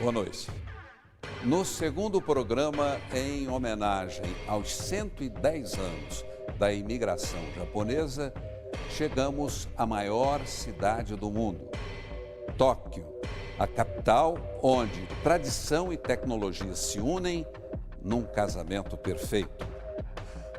Boa noite. No segundo programa, em homenagem aos 110 anos da imigração japonesa, chegamos à maior cidade do mundo, Tóquio, a capital onde tradição e tecnologia se unem num casamento perfeito.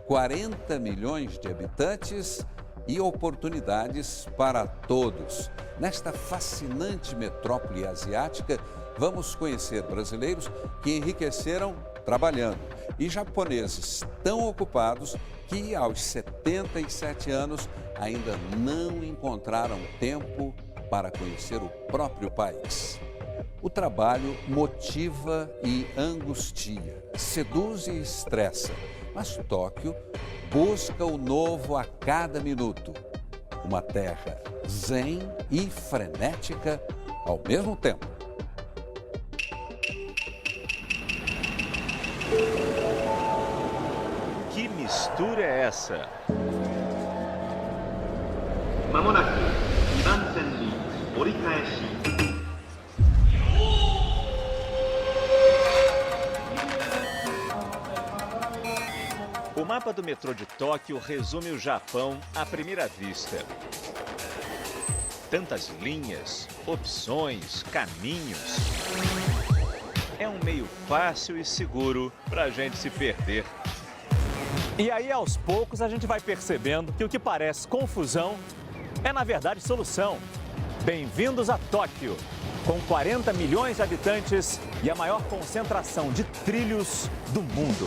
40 milhões de habitantes e oportunidades para todos. Nesta fascinante metrópole asiática, vamos conhecer brasileiros que enriqueceram trabalhando e japoneses tão ocupados que, aos 77 anos, ainda não encontraram tempo para conhecer o próprio país. O trabalho motiva e angustia, seduz e estressa, mas Tóquio busca o novo a cada minuto. Uma terra zen e frenética ao mesmo tempo. Que mistura é essa? まもなく2番線に折り返し。 O mapa do metrô de Tóquio resume o Japão à primeira vista. Tantas linhas, opções, caminhos. É um meio fácil e seguro para a gente se perder. E aí, aos poucos, a gente vai percebendo que o que parece confusão é, na verdade, solução. Bem-vindos a Tóquio, com 40 milhões de habitantes e a maior concentração de trilhos do mundo.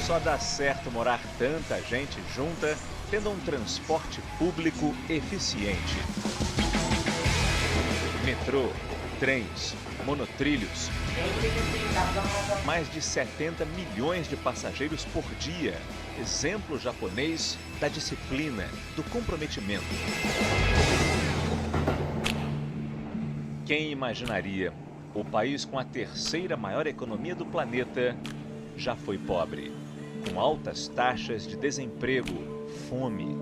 Só dá certo morar tanta gente junta, tendo um transporte público eficiente. Metrô, trens, monotrilhos. Mais de 70 milhões de passageiros por dia. Exemplo japonês da disciplina, do comprometimento. Quem imaginaria? O país com a terceira maior economia do planeta já foi pobre, com altas taxas de desemprego, fome.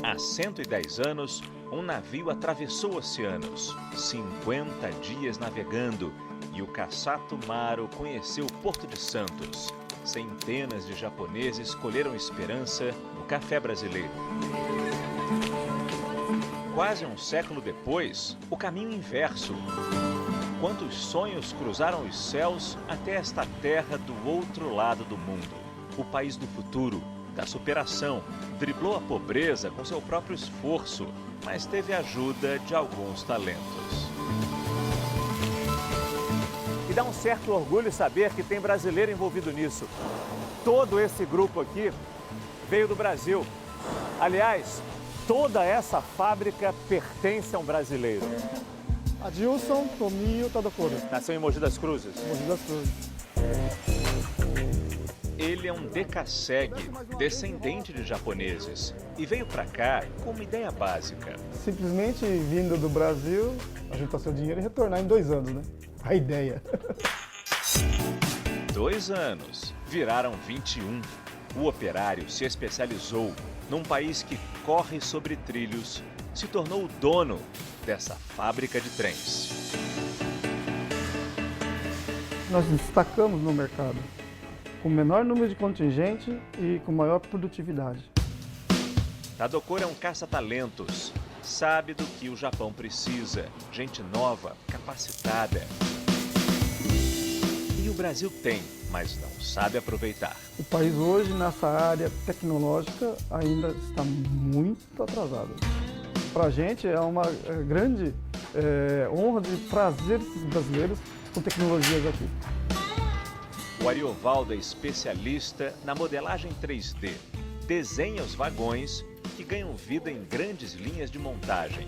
Há 110 anos, um navio atravessou oceanos, 50 dias navegando, e o Kassato Maru conheceu o Porto de Santos. Centenas de japoneses colheram esperança no café brasileiro. Quase um século depois, o caminho inverso. Quantos sonhos cruzaram os céus até esta terra do outro lado do mundo? O país do futuro, da superação, driblou a pobreza com seu próprio esforço, mas teve a ajuda de alguns talentos. E dá um certo orgulho saber que tem brasileiro envolvido nisso. Todo esse grupo aqui veio do Brasil. Aliás, toda essa fábrica pertence a um brasileiro. Adilson Tomio Tadokoro. Nasceu em Mogi das Cruzes. Mogi das Cruzes. Ele é um Dekasegi, descendente de japoneses, e veio para cá com uma ideia básica. Simplesmente vindo do Brasil, juntar seu dinheiro e retornar em 2 anos, né? A ideia. 2 anos, viraram 21. O operário se especializou num país que corre sobre trilhos, se tornou o dono dessa fábrica de trens. Nós destacamos no mercado, com menor número de contingente e com maior produtividade. Tadokoro é um caça-talentos, sabe do que o Japão precisa, gente nova, capacitada. E o Brasil tem, mas não sabe aproveitar. O país hoje, nessa área tecnológica, ainda está muito atrasado. Para a gente é uma grande honra de trazer esses brasileiros com tecnologias aqui. O Ariovaldo é especialista na modelagem 3D. Desenha os vagões que ganham vida em grandes linhas de montagem.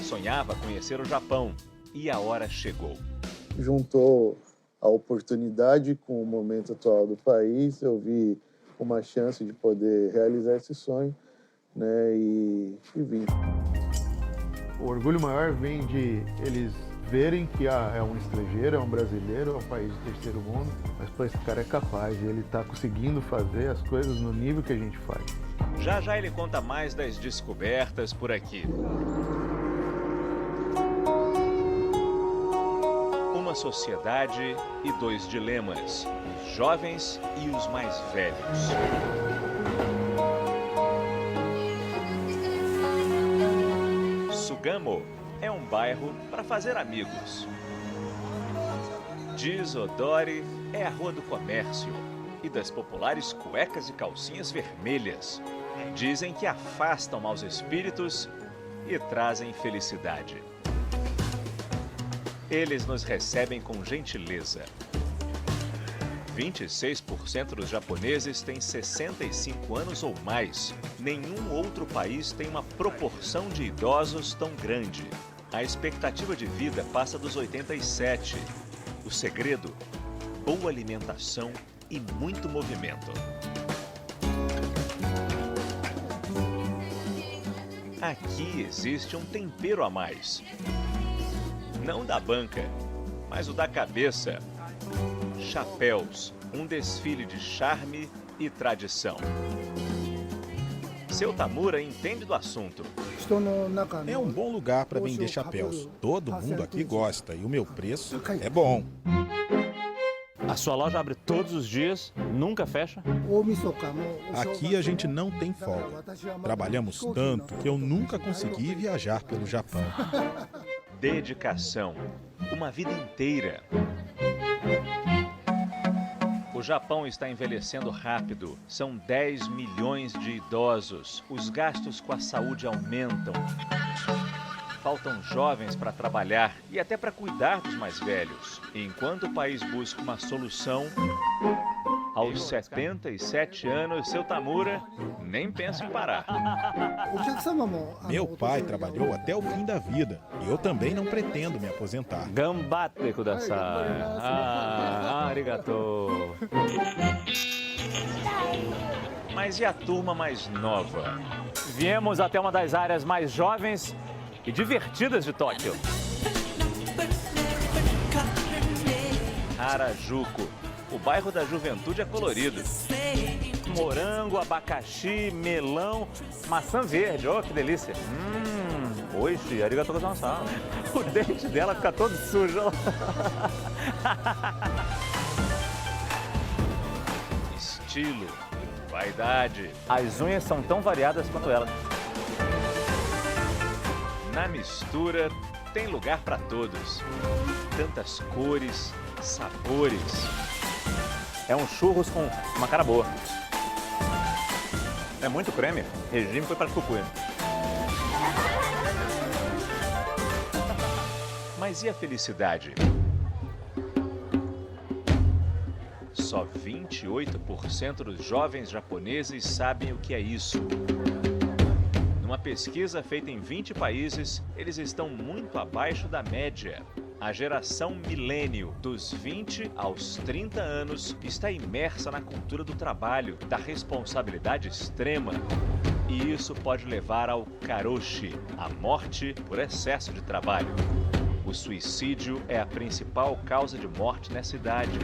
Sonhava conhecer o Japão e a hora chegou. Juntou a oportunidade com o momento atual do país, eu vi uma chance de poder realizar esse sonho, né, e vim. O orgulho maior vem de eles verem que é um estrangeiro, é um brasileiro, é um país de terceiro mundo, mas pô, esse cara é capaz e ele está conseguindo fazer as coisas no nível que a gente faz. Já já ele conta mais das descobertas por aqui. uma sociedade e dois dilemas: os jovens e os mais velhos. Sugamo é um bairro para fazer amigos. Desodore é a rua do comércio e das populares cuecas e calcinhas vermelhas. Dizem que afastam maus espíritos e trazem felicidade. Eles nos recebem com gentileza. 26% dos japoneses têm 65 anos ou mais. Nenhum outro país tem uma proporção de idosos tão grande. A expectativa de vida passa dos 87. O segredo? Boa alimentação e muito movimento. Aqui existe um tempero a mais. Não da banca, mas o da cabeça. Chapéus, um desfile de charme e tradição. Seu Tamura entende do assunto. É um bom lugar para vender chapéus. Todo mundo aqui gosta e o meu preço é bom. A sua loja abre todos os dias, nunca fecha? Aqui a gente não tem folga. Trabalhamos tanto que eu nunca consegui viajar pelo Japão. Dedicação, uma vida inteira. O Japão está envelhecendo rápido. São 10 milhões de idosos. Os gastos com a saúde aumentam. Faltam jovens para trabalhar e até para cuidar dos mais velhos. Enquanto o país busca uma solução, aos 77 anos, seu Tamura nem pensa em parar. Meu pai trabalhou até o fim da vida e eu também não pretendo me aposentar. Gambatte kudasai. Arigato. Mas e a turma mais nova? Viemos até uma das áreas mais jovens e divertidas de Tóquio. Harajuku. O bairro da juventude é colorido. Morango, abacaxi, melão, maçã verde. Oh, que delícia. Oishi, arigatou gozaimasu. O dente dela fica todo sujo. Estilo, vaidade. As unhas são tão variadas quanto ela. Na mistura, tem lugar para todos. Tantas cores, sabores. É um churros com uma cara boa. É muito creme. Regime foi para cucuia. Mas e a felicidade? Só 28% dos jovens japoneses sabem o que é isso. Numa pesquisa feita em 20 países, eles estão muito abaixo da média. A geração milênio, dos 20 aos 30 anos, está imersa na cultura do trabalho, da responsabilidade extrema. E isso pode levar ao karoshi, a morte por excesso de trabalho. O suicídio é a principal causa de morte nessa idade.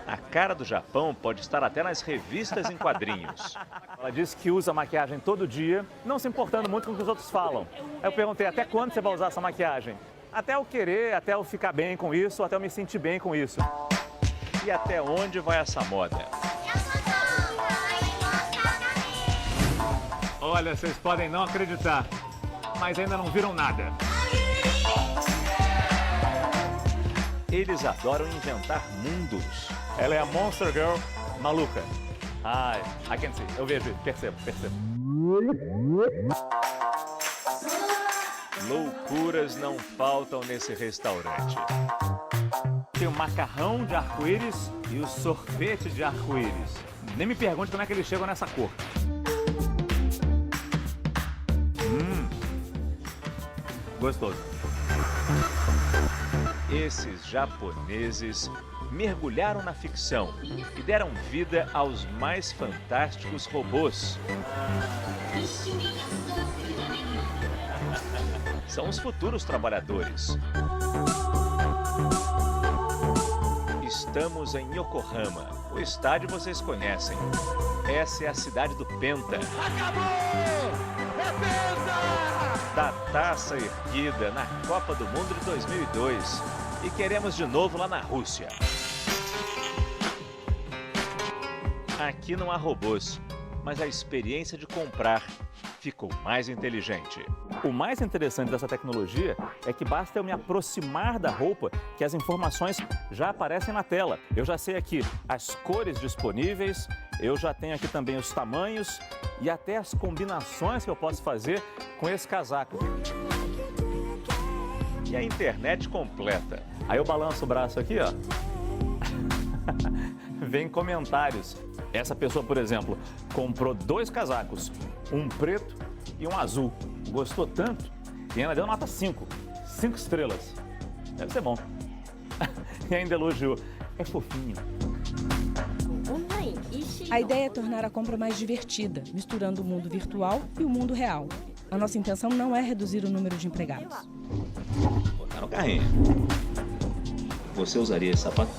A cara do Japão pode estar até nas revistas em quadrinhos. Ela disse que usa maquiagem todo dia, não se importando muito com o que os outros falam. Aí eu perguntei, até quando você vai usar essa maquiagem? Até eu querer, até eu ficar bem com isso, até eu me sentir bem com isso. E até onde vai essa moda? Olha, vocês podem não acreditar, mas ainda não viram nada. Eles adoram inventar mundos. Ela é a Monster Girl maluca. Ai, I can see. Eu vejo, percebo. Loucuras não faltam nesse restaurante. Tem o macarrão de arco-íris e o sorvete de arco-íris. Nem me pergunte como é que eles chegam nessa cor. Gostoso. Esses japoneses mergulharam na ficção e deram vida aos mais fantásticos robôs. São os futuros trabalhadores. Estamos em Yokohama. O estádio vocês conhecem. Essa é a cidade do Penta. Acabou! É Penta! Da taça erguida na Copa do Mundo de 2002. E queremos de novo lá na Rússia. Aqui não há robôs, mas a experiência de comprar ficou mais inteligente. O mais interessante dessa tecnologia é que basta eu me aproximar da roupa que as informações já aparecem na tela. Eu já sei aqui as cores disponíveis, eu já tenho aqui também os tamanhos e até as combinações que eu posso fazer com esse casaco. E a internet completa. Aí eu balanço o braço aqui, ó. Vem comentários. Essa pessoa, por exemplo, comprou 2 casacos, um preto e um azul. Gostou tanto e ainda deu nota 5. 5 estrelas. Deve ser bom. E ainda elogiou. É fofinho. A ideia é tornar a compra mais divertida, misturando o mundo virtual e o mundo real. A nossa intenção não é reduzir o número de empregados. Botar no carrinho. Você usaria esse sapato?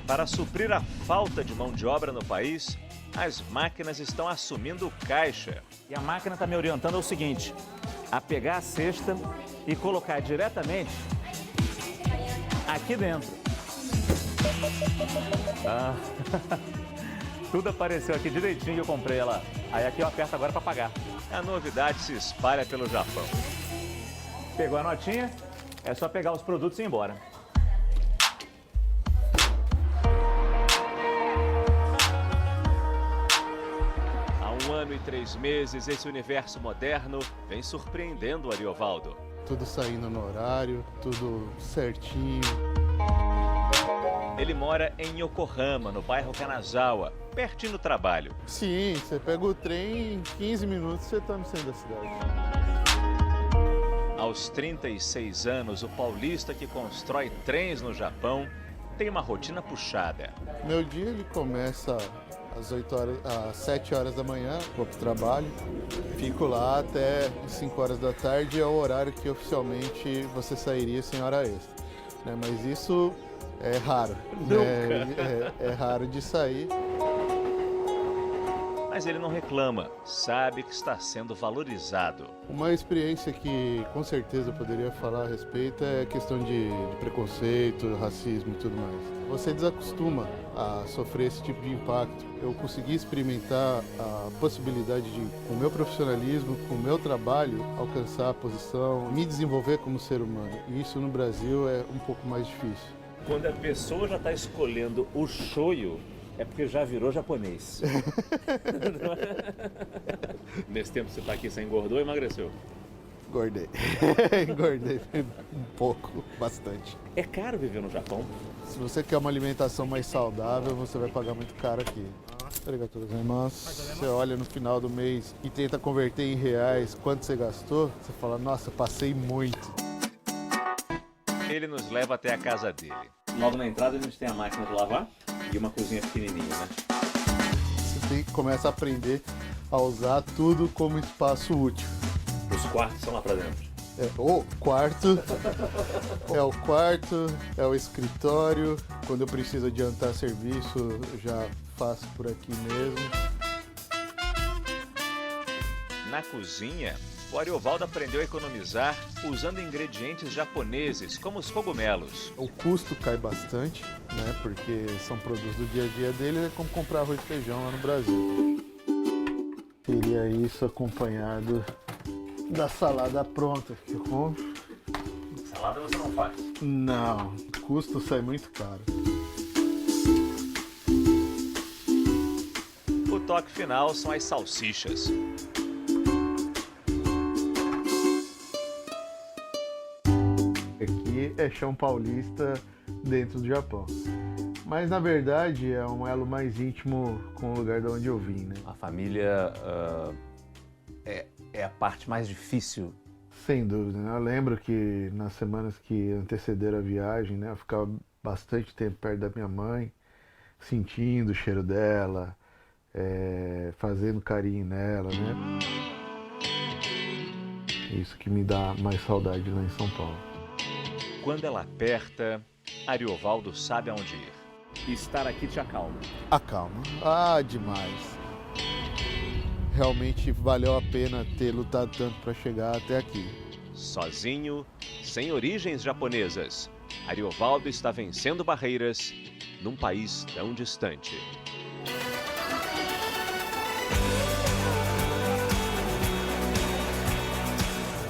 Para suprir a falta de mão de obra no país, as máquinas estão assumindo o caixa. E a máquina está me orientando ao seguinte, a pegar a cesta e colocar diretamente aqui dentro. Ah, tudo apareceu aqui direitinho que eu comprei ela. Aí aqui eu aperto agora para pagar. A novidade se espalha pelo Japão. Pegou a notinha, é só pegar os produtos e ir embora. Há 1 ano e 3 meses, esse universo moderno vem surpreendendo o Ariovaldo. Tudo saindo no horário, tudo certinho. Ele mora em Yokohama, no bairro Kanazawa, pertinho do trabalho. Sim, você pega o trem, em 15 minutos você está no centro da cidade. Aos 36 anos, o paulista que constrói trens no Japão tem uma rotina puxada. Meu dia ele começa às 7 horas da manhã, vou para o trabalho, fico lá até 5 horas da tarde, é o horário que oficialmente você sairia sem hora extra. Mas isso é raro, é raro de sair. Mas ele não reclama, sabe que está sendo valorizado. Uma experiência que com certeza eu poderia falar a respeito é a questão de preconceito, racismo e tudo mais. Você desacostuma a sofrer esse tipo de impacto. Eu consegui experimentar a possibilidade de, com o meu profissionalismo, com o meu trabalho, alcançar a posição, me desenvolver como ser humano. E isso no Brasil é um pouco mais difícil. Quando a pessoa já está escolhendo o shoyu, é porque já virou japonês. Nesse tempo que você está aqui, você engordou ou emagreceu? Engordei. Engordei um pouco, bastante. É caro viver no Japão? Se você quer uma alimentação mais saudável, você vai pagar muito caro aqui. Mas você olha no final do mês e tenta converter em reais quanto você gastou, você fala, nossa, passei muito. Ele nos leva até a casa dele. Logo na entrada a gente tem a máquina de lavar e uma cozinha pequenininha, né? Você começa a aprender a usar tudo como espaço útil. Os quartos são lá pra dentro. O quarto, é o escritório. Quando eu preciso adiantar serviço, eu já faço por aqui mesmo. Na cozinha, o Ariovaldo aprendeu a economizar usando ingredientes japoneses, como os cogumelos. O custo cai bastante, né? Porque são produtos do dia a dia dele, é como comprar arroz e feijão lá no Brasil. Seria isso acompanhado da salada pronta que eu compro. Salada você não faz? Não, o custo sai muito caro. O toque final são as salsichas. Aqui é chão paulista dentro do Japão. Mas na verdade é um elo mais íntimo com o lugar de onde eu vim, né? A família é a parte mais difícil. Sem dúvida, né? Eu lembro que nas semanas que antecederam a viagem, né, eu ficava bastante tempo perto da minha mãe, sentindo o cheiro dela, fazendo carinho nela, né? Isso que me dá mais saudade lá em São Paulo. Quando ela aperta, Ariovaldo sabe aonde ir. Estar aqui te acalma. Acalma. Ah, demais. Realmente valeu a pena ter lutado tanto para chegar até aqui. Sozinho, sem origens japonesas, Ariovaldo está vencendo barreiras num país tão distante.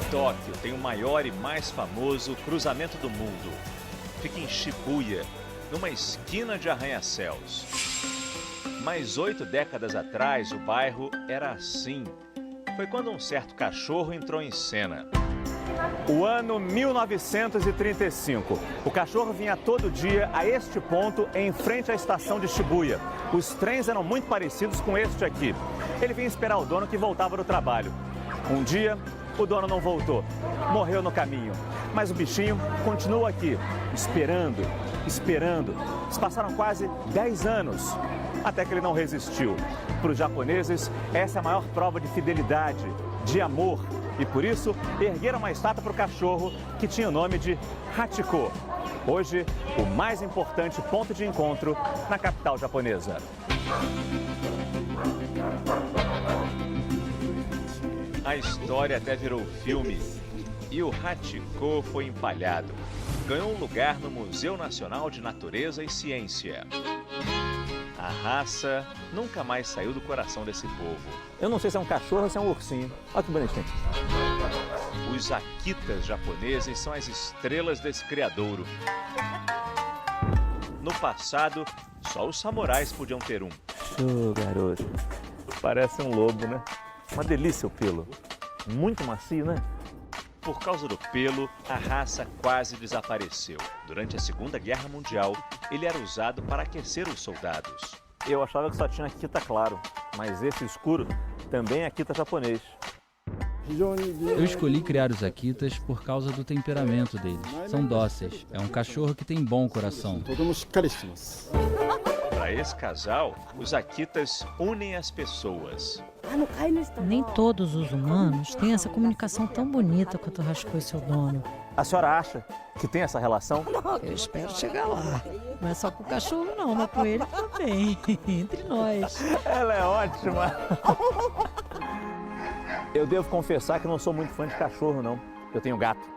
Tóquio tem o maior e mais famoso cruzamento do mundo. Fica em Shibuya, numa esquina de arranha-céus. Mas 8 décadas atrás, o bairro era assim. Foi quando um certo cachorro entrou em cena. O ano 1935. O cachorro vinha todo dia a este ponto, em frente à estação de Shibuya. Os trens eram muito parecidos com este aqui. Ele vinha esperar o dono que voltava do trabalho. Um dia, o dono não voltou. Morreu no caminho. Mas o bichinho continua aqui, esperando, esperando. Se passaram quase 10 anos, até que ele não resistiu. Para os japoneses, essa é a maior prova de fidelidade, de amor. E por isso, ergueram uma estátua para o cachorro que tinha o nome de Hachiko. Hoje, o mais importante ponto de encontro na capital japonesa. A história até virou filme e o Hachiko foi empalhado. Ganhou um lugar no Museu Nacional de Natureza e Ciência. A raça nunca mais saiu do coração desse povo. Eu não sei se é um cachorro ou se é um ursinho. Olha que bonitinho. Os Akitas japoneses são as estrelas desse criadouro. No passado, só os samurais podiam ter um. Garoto. Parece um lobo, né? Uma delícia o pelo. Muito macio, né? Por causa do pelo, a raça quase desapareceu. Durante a Segunda Guerra Mundial, ele era usado para aquecer os soldados. Eu achava que só tinha Akita claro, mas esse escuro também é Akita japonês. Eu escolhi criar os Akitas por causa do temperamento deles. São dóceis. É um cachorro que tem bom coração. Para esse casal, os Akitas unem as pessoas. Nem todos os humanos têm essa comunicação tão bonita quanto o Hachiko e seu dono. A senhora acha que tem essa relação? Eu espero chegar lá. Não é só com o cachorro não, mas com ele também. Entre nós. Ela é ótima. Eu devo confessar que não sou muito fã de cachorro, não. Eu tenho gato.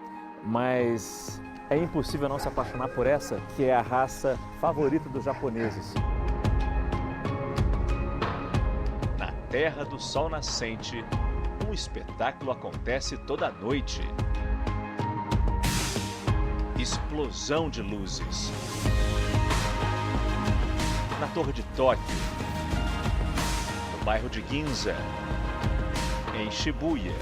Mas é impossível não se apaixonar por essa, que é a raça favorita dos japoneses. Na terra do sol nascente, um espetáculo acontece toda noite. Explosão de luzes. Na Torre de Tóquio, no bairro de Ginza, em Shibuya.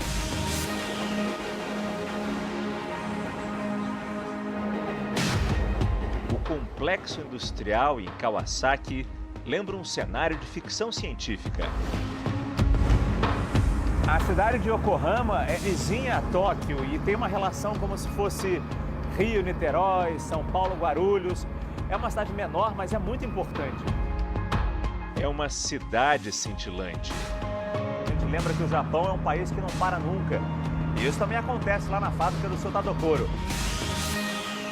O complexo industrial em Kawasaki lembra um cenário de ficção científica. A cidade de Yokohama é vizinha a Tóquio e tem uma relação como se fosse Rio, Niterói, São Paulo, Guarulhos. É uma cidade menor, mas é muito importante. É uma cidade cintilante. A gente lembra que o Japão é um país que não para nunca. E isso também acontece lá na fábrica do seu Tadokoro.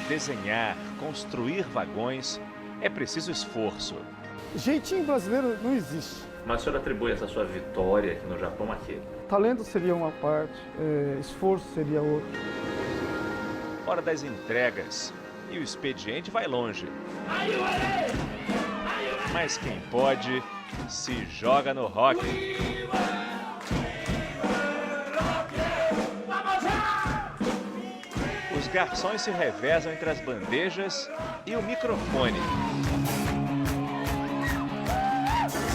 Desenhar, construir vagões é preciso esforço. Jeitinho brasileiro não existe. Mas o senhor atribui essa sua vitória aqui no Japão a quê? Talento seria uma parte, esforço seria outra. Hora das entregas e o expediente vai longe. Mas quem pode, se joga no rock. Os garçons se revezam entre as bandejas e o microfone.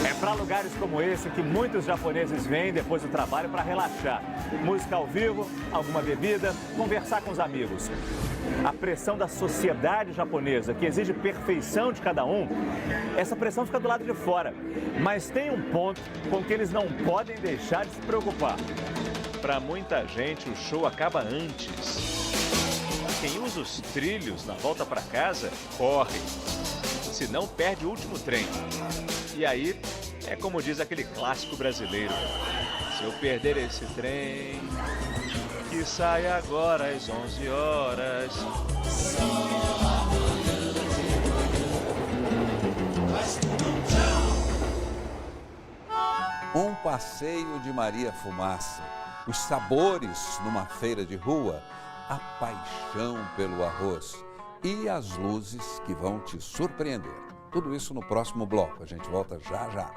É para lugares como esse que muitos japoneses vêm depois do trabalho para relaxar. Música ao vivo, alguma bebida, conversar com os amigos. A pressão da sociedade japonesa, que exige perfeição de cada um, essa pressão fica do lado de fora. Mas tem um ponto com que eles não podem deixar de se preocupar. Para muita gente, o show acaba antes. Quem usa os trilhos na volta para casa, corre. Senão perde o último trem. E aí, é como diz aquele clássico brasileiro: se eu perder esse trem, que sai agora às 11 horas. Um passeio de Maria Fumaça. os sabores numa feira de rua, a paixão pelo arroz e as luzes que vão te surpreender. Tudo isso no próximo bloco. A gente volta já já.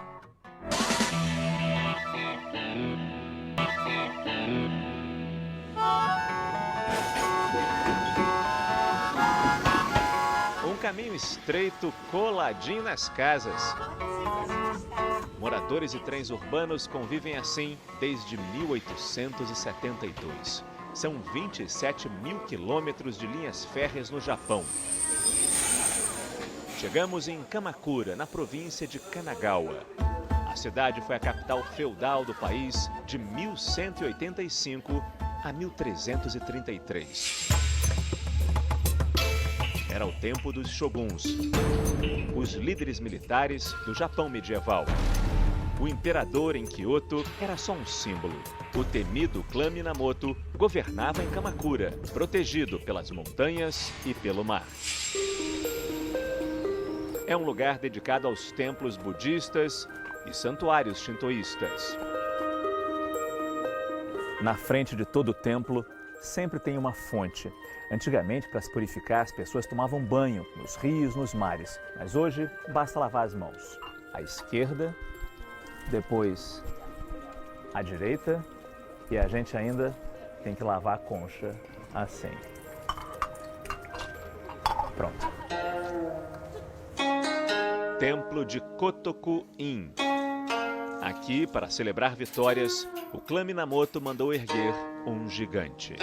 Um caminho estreito coladinho nas casas. Moradores e trens urbanos convivem assim desde 1872. São 27 mil quilômetros de linhas férreas no Japão. Chegamos em Kamakura, na província de Kanagawa. A cidade foi a capital feudal do país de 1185 a 1333. Era o tempo dos shoguns, os líderes militares do Japão medieval. O imperador em Kyoto era só um símbolo. O temido clã Minamoto governava em Kamakura, protegido pelas montanhas e pelo mar. É um lugar dedicado aos templos budistas e santuários shintoístas. Na frente de todo o templo, sempre tem uma fonte. Antigamente, para se purificar, as pessoas tomavam banho nos rios, nos mares. Mas hoje, basta lavar as mãos. À esquerda, depois à direita, e a gente ainda tem que lavar a concha assim. Pronto. Templo de Kotoku-in. Aqui, para celebrar vitórias, o clã Minamoto mandou erguer um gigante.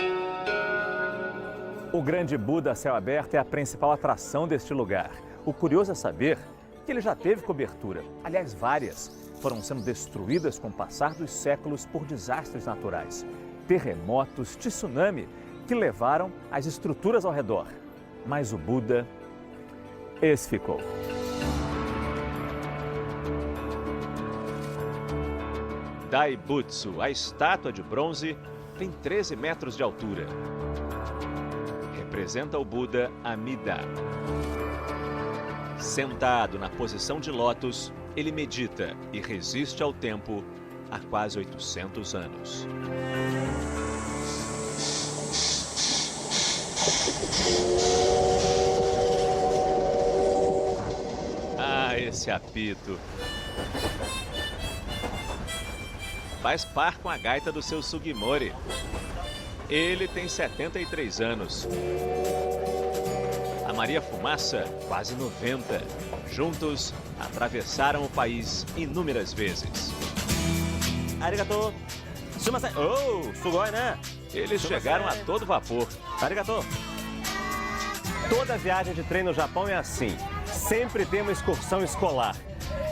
O grande Buda a céu aberto é a principal atração deste lugar. O curioso é saber que ele já teve cobertura. Aliás, várias foram sendo destruídas com o passar dos séculos por desastres naturais. Terremotos, tsunami, que levaram as estruturas ao redor. Mas o Buda, esse ficou. Daibutsu, a estátua de bronze, tem 13 metros de altura. Representa o Buda Amida. Sentado na posição de lótus, ele medita e resiste ao tempo há quase 800 anos. Ah, esse apito! Faz par com a gaita do seu Sugimori. Ele tem 73 anos. A Maria Fumaça, quase 90. Juntos, atravessaram o país inúmeras vezes. Arigato! Sumasen! Oh, sugoi, né? Eles chegaram a todo vapor. Arigato! Toda viagem de trem no Japão é assim. Sempre tem uma excursão escolar.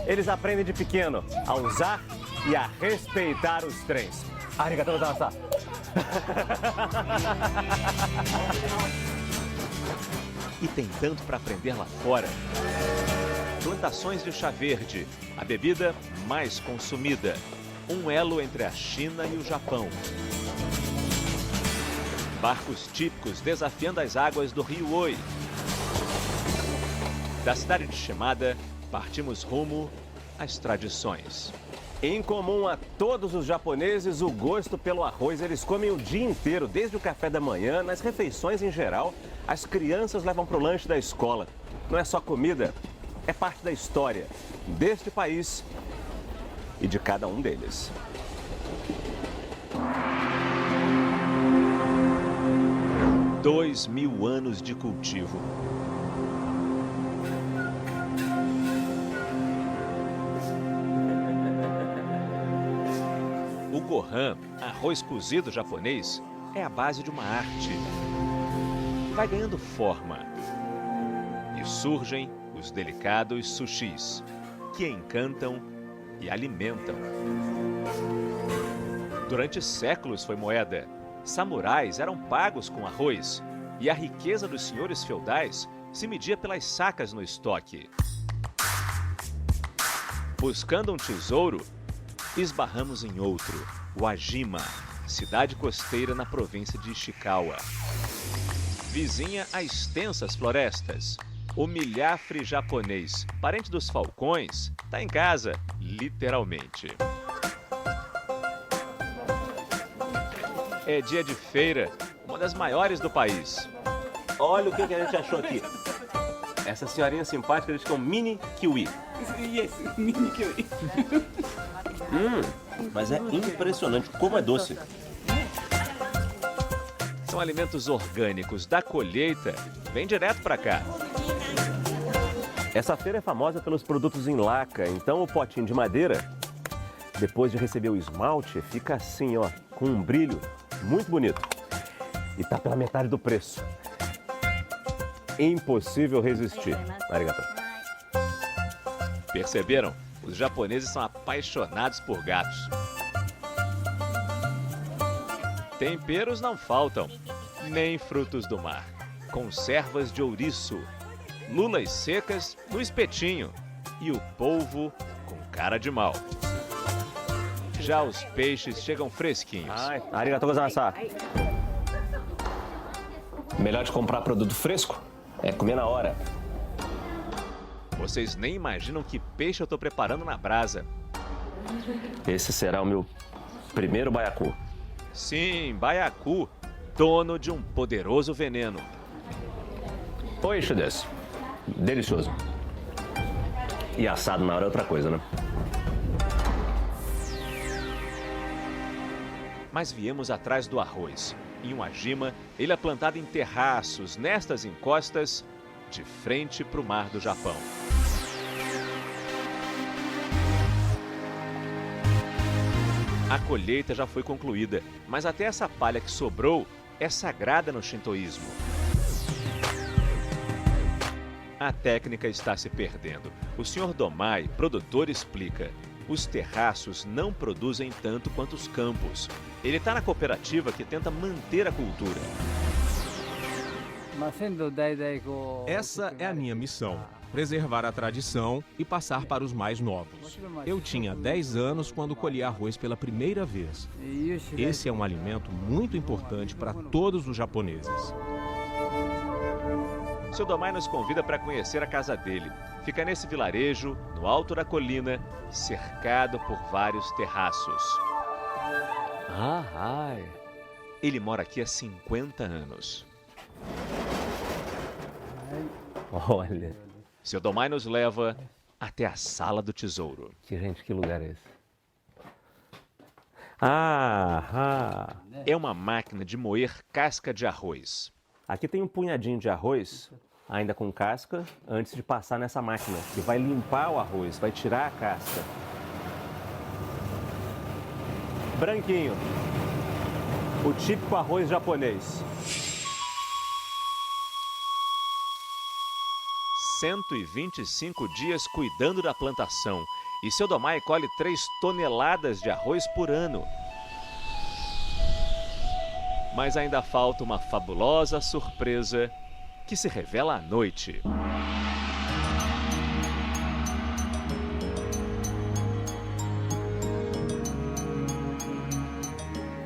Eles aprendem de pequeno a usar e a respeitar os trens. Arigato gozaimasu. E tem tanto para aprender lá fora. Plantações de chá verde, a bebida mais consumida. Um elo entre a China e o Japão. Barcos típicos desafiando as águas do rio Oi. Da cidade de Shimada, partimos rumo às tradições. Em comum a todos os japoneses, o gosto pelo arroz. Eles comem o dia inteiro, desde o café da manhã, nas refeições em geral. As crianças levam para o lanche da escola. Não é só comida, é parte da história deste país e de cada um deles. Dois 2000 anos de cultivo. O Gohan, arroz cozido japonês, é a base de uma arte. Vai ganhando forma. E surgem os delicados sushis, que encantam e alimentam. Durante séculos foi moeda. Samurais eram pagos com arroz e a riqueza dos senhores feudais se media pelas sacas no estoque. Buscando um tesouro, esbarramos em outro, Wajima, cidade costeira na província de Ishikawa. Vizinha a extensas florestas. O milhafre japonês, parente dos falcões, está em casa, literalmente. É dia de feira, uma das maiores do país. Olha o que a gente achou aqui. Essa senhorinha simpática diz que é um mini kiwi. Yes, mini kiwi. Mas é impressionante como é doce. São alimentos orgânicos da colheita, vem direto para cá. Essa feira é famosa pelos produtos em laca, então o potinho de madeira, depois de receber o esmalte, fica assim, ó, com um brilho muito bonito. E tá pela metade do preço. Impossível resistir. Arigato. Perceberam? Os japoneses são apaixonados por gatos. Temperos não faltam, nem frutos do mar. Conservas de ouriço, lulas secas no espetinho e o polvo com cara de mal. Já os peixes chegam fresquinhos. Arigatou gozaimasu. Melhor de comprar produto fresco é comer na hora. Vocês nem imaginam que peixe eu tô preparando na brasa. Esse será o meu primeiro baiacu. Sim, baiacu, dono de um poderoso veneno. Peixe desse. Delicioso. E assado na hora é outra coisa, né? Mas viemos atrás do arroz. Em uma jima, ele é plantado em terraços, nestas encostas, de frente para o mar do Japão. A colheita já foi concluída, mas até essa palha que sobrou é sagrada no shintoísmo. A técnica está se perdendo. O Sr. Domai, produtor, explica. Os terraços não produzem tanto quanto os campos. Ele está na cooperativa que tenta manter a cultura. Essa é a minha missão, preservar a tradição e passar para os mais novos. Eu tinha 10 anos quando colhi arroz pela primeira vez. Esse é um alimento muito importante para todos os japoneses. O Sr. Domai nos convida para conhecer a casa dele. Fica nesse vilarejo, no alto da colina, cercado por vários terraços. Ele mora aqui há 50 anos. Olha. Seu Domai nos leva até a Sala do Tesouro. Gente, que lugar é esse? É uma máquina de moer casca de arroz. Aqui tem um punhadinho de arroz, ainda com casca, antes de passar nessa máquina, que vai limpar o arroz, vai tirar a casca. Branquinho. O típico arroz japonês. 125 dias cuidando da plantação. E seu Domai colhe 3 toneladas de arroz por ano. Mas ainda falta uma fabulosa surpresa que se revela à noite.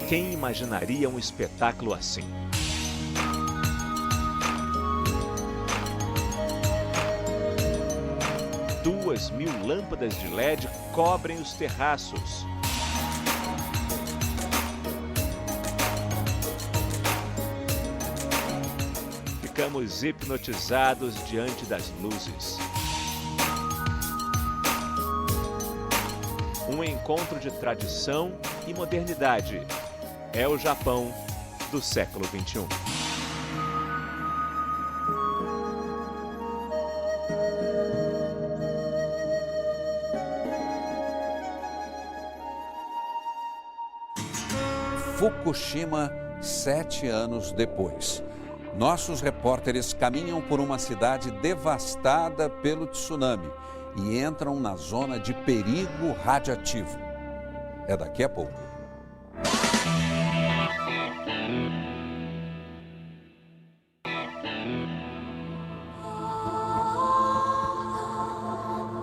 Quem imaginaria um espetáculo assim? Duas 2.000 lâmpadas de LED cobrem os terraços. Ficamos hipnotizados diante das luzes. Um encontro de tradição e modernidade. É o Japão do século XXI. Fukushima, 7 anos depois. Nossos repórteres caminham por uma cidade devastada pelo tsunami e entram na zona de perigo radiativo. É daqui a pouco.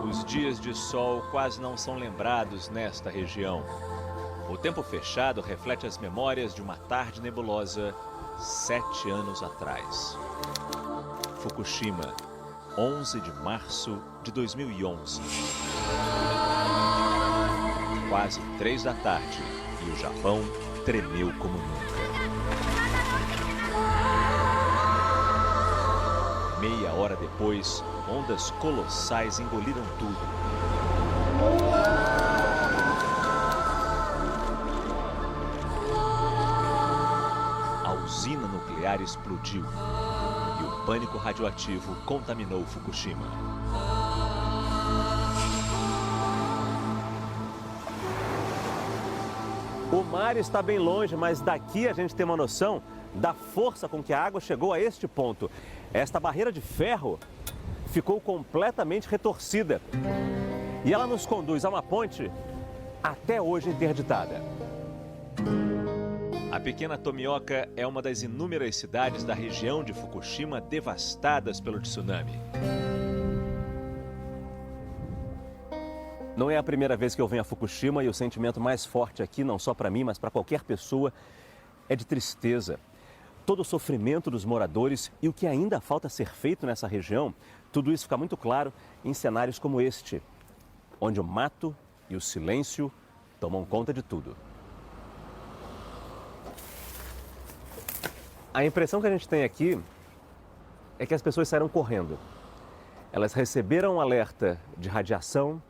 Os dias de sol quase não são lembrados nesta região. O tempo fechado reflete as memórias de uma tarde nebulosa 7 anos atrás. Fukushima, 11 de março de 2011. Quase 3 da tarde e o Japão tremeu como nunca. Meia hora depois, ondas colossais engoliram tudo. A usina nuclear explodiu e o pânico radioativo contaminou Fukushima. O mar está bem longe, mas daqui a gente tem uma noção da força com que a água chegou a este ponto. Esta barreira de ferro ficou completamente retorcida. E ela nos conduz a uma ponte até hoje interditada. A pequena Tomioka é uma das inúmeras cidades da região de Fukushima devastadas pelo tsunami. Não é a primeira vez que eu venho a Fukushima e o sentimento mais forte aqui, não só para mim, mas para qualquer pessoa, é de tristeza. Todo o sofrimento dos moradores e o que ainda falta ser feito nessa região, tudo isso fica muito claro em cenários como este, onde o mato e o silêncio tomam conta de tudo. A impressão que a gente tem aqui é que as pessoas saíram correndo. Elas receberam um alerta de radiação,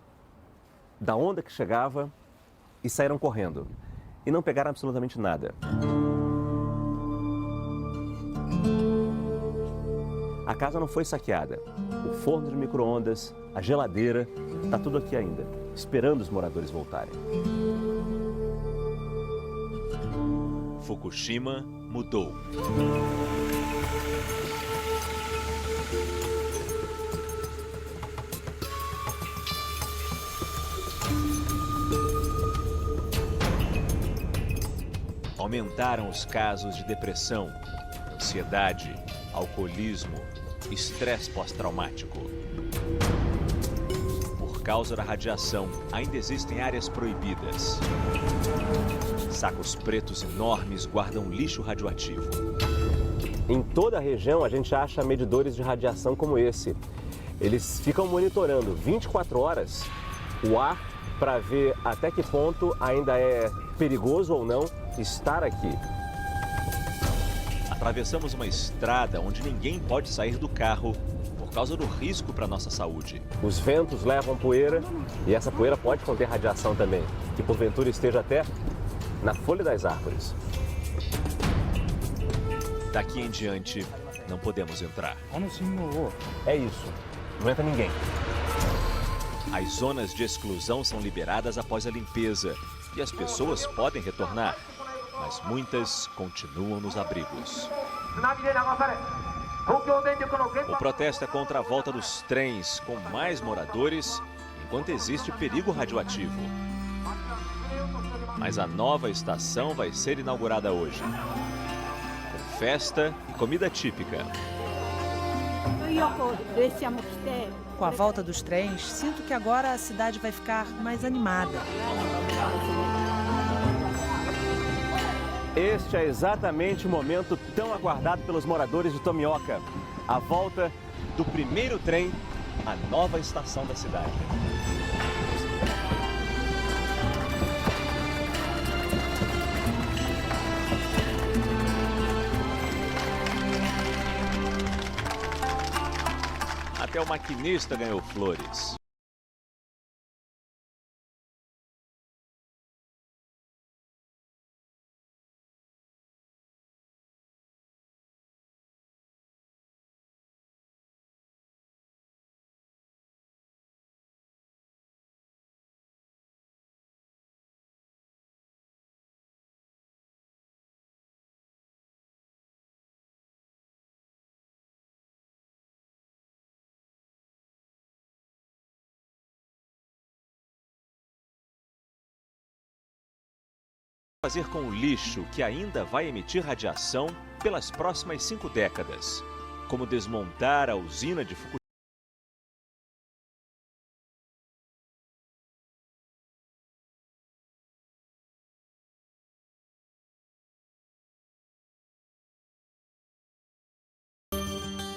da onda que chegava e saíram correndo. E não pegaram absolutamente nada. A casa não foi saqueada. O forno de micro-ondas, a geladeira, está tudo aqui ainda, esperando os moradores voltarem. Fukushima mudou. Aumentaram os casos de depressão, ansiedade, alcoolismo, estresse pós-traumático. Por causa da radiação, ainda existem áreas proibidas. Sacos pretos enormes guardam lixo radioativo. Em toda a região, a gente acha medidores de radiação como esse. Eles ficam monitorando 24 horas o ar para ver até que ponto ainda é perigoso ou não estar aqui. Atravessamos uma estrada onde ninguém pode sair do carro por causa do risco para a nossa saúde. Os ventos levam poeira e essa poeira pode conter radiação também, que porventura esteja até na folha das árvores. Daqui em diante, não podemos entrar. É isso, não entra ninguém. As zonas de exclusão são liberadas após a limpeza e as pessoas podem retornar, mas muitas continuam nos abrigos. O protesto é contra a volta dos trens com mais moradores, enquanto existe perigo radioativo. Mas a nova estação vai ser inaugurada hoje, com festa e comida típica. Com a volta dos trens, sinto que agora a cidade vai ficar mais animada. Este é exatamente o momento tão aguardado pelos moradores de Tomioka. A volta do primeiro trem à nova estação da cidade. Até o maquinista ganhou flores. Fazer com o lixo que ainda vai emitir radiação pelas próximas 5 décadas. Como desmontar a usina de Fukushima.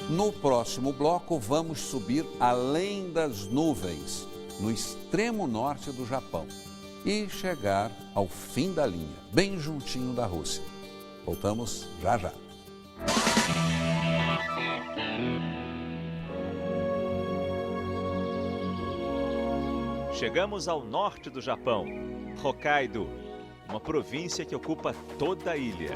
No próximo bloco, vamos subir além das nuvens, no extremo norte do Japão. e chegar ao fim da linha, bem juntinho da Rússia. Voltamos já já. Chegamos ao norte do Japão, Hokkaido, uma província que ocupa toda a ilha.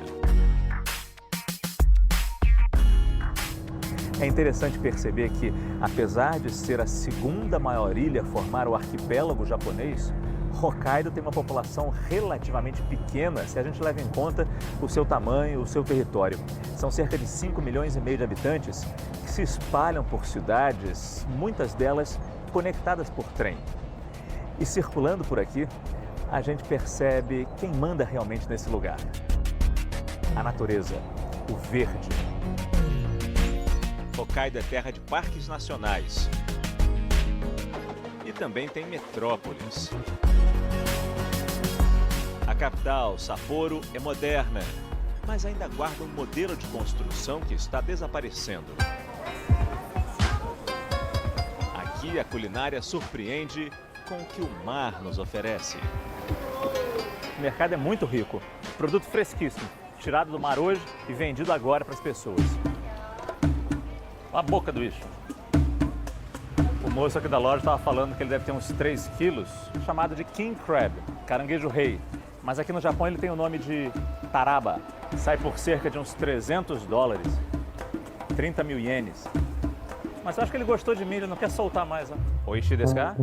É interessante perceber que, apesar de ser a segunda maior ilha a formar o arquipélago japonês, Hokkaido tem uma população relativamente pequena se a gente leva em conta o seu tamanho, o seu território. São cerca de 5,5 milhões de habitantes que se espalham por cidades, muitas delas conectadas por trem. E circulando por aqui, a gente percebe quem manda realmente nesse lugar. A natureza, o verde. Hokkaido é terra de parques nacionais. E também tem metrópoles. A capital, Sapporo, é moderna, mas ainda guarda um modelo de construção que está desaparecendo. Aqui a culinária surpreende com o que o mar nos oferece. O mercado é muito rico, produto fresquíssimo, tirado do mar hoje e vendido agora para as pessoas. Olha a boca do bicho. O moço aqui da loja estava falando que ele deve ter uns 3 quilos, chamado de King Crab, caranguejo rei. Mas aqui no Japão ele tem o nome de taraba. Sai por cerca de uns $300, 30 mil ienes. Mas eu acho que ele gostou de mim, ele não quer soltar mais. Oishi desu ka?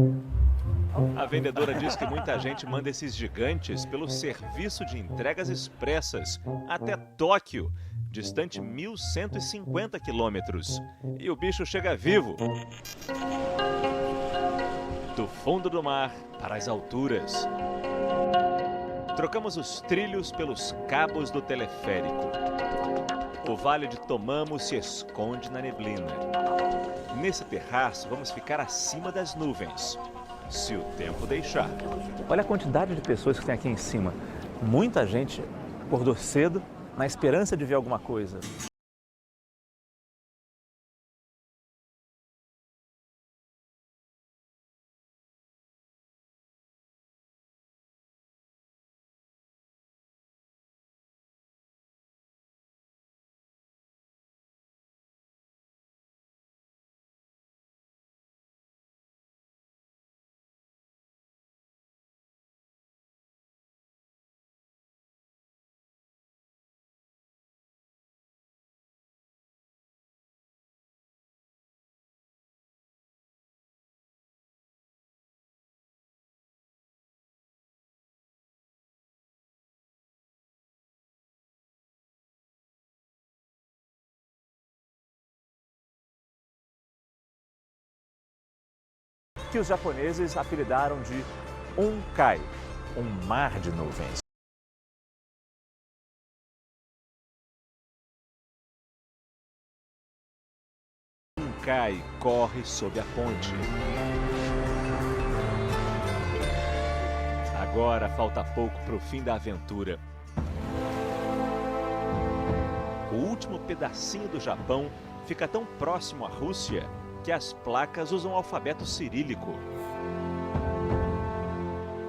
A vendedora diz que muita gente manda esses gigantes pelo serviço de entregas expressas até Tóquio, distante 1.150 quilômetros. E o bicho chega vivo. Do fundo do mar para as alturas. Trocamos os trilhos pelos cabos do teleférico. O Vale de Tomamu se esconde na neblina. Nesse terraço, vamos ficar acima das nuvens, se o tempo deixar. Olha a quantidade de pessoas que tem aqui em cima. Muita gente acordou cedo na esperança de ver alguma coisa. Que os japoneses apelidaram de Onkai, um mar de nuvens. Onkai corre sob a ponte. Agora falta pouco para o fim da aventura. O último pedacinho do Japão fica tão próximo à Rússia que as placas usam o alfabeto cirílico.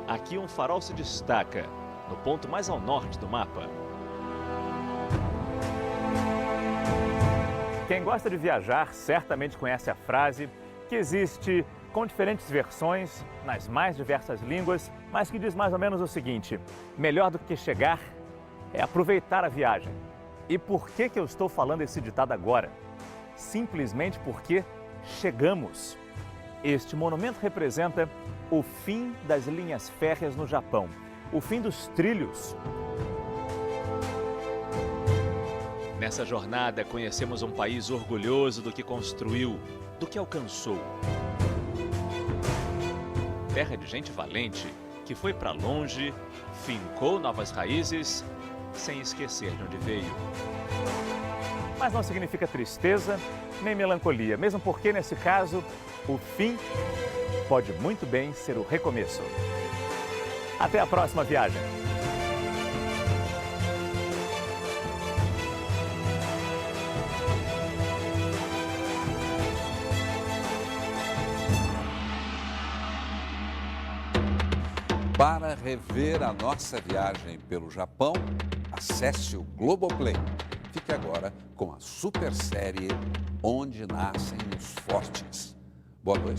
Aqui um farol se destaca, no ponto mais ao norte do mapa. Quem gosta de viajar certamente conhece a frase que existe com diferentes versões, nas mais diversas línguas, mas que diz mais ou menos o seguinte: melhor do que chegar é aproveitar a viagem. E por que eu estou falando esse ditado agora? Simplesmente porque chegamos. Este monumento representa o fim das linhas férreas no Japão, o fim dos trilhos. Nessa jornada, conhecemos um país orgulhoso do que construiu, do que alcançou. Terra de gente valente, que foi para longe, fincou novas raízes, sem esquecer de onde veio. Mas não significa tristeza nem melancolia, mesmo porque, nesse caso, o fim pode muito bem ser o recomeço. Até a próxima viagem! Para rever a nossa viagem pelo Japão, acesse o Globoplay. Fique agora com a super série Onde Nascem os Fortes. Boa noite.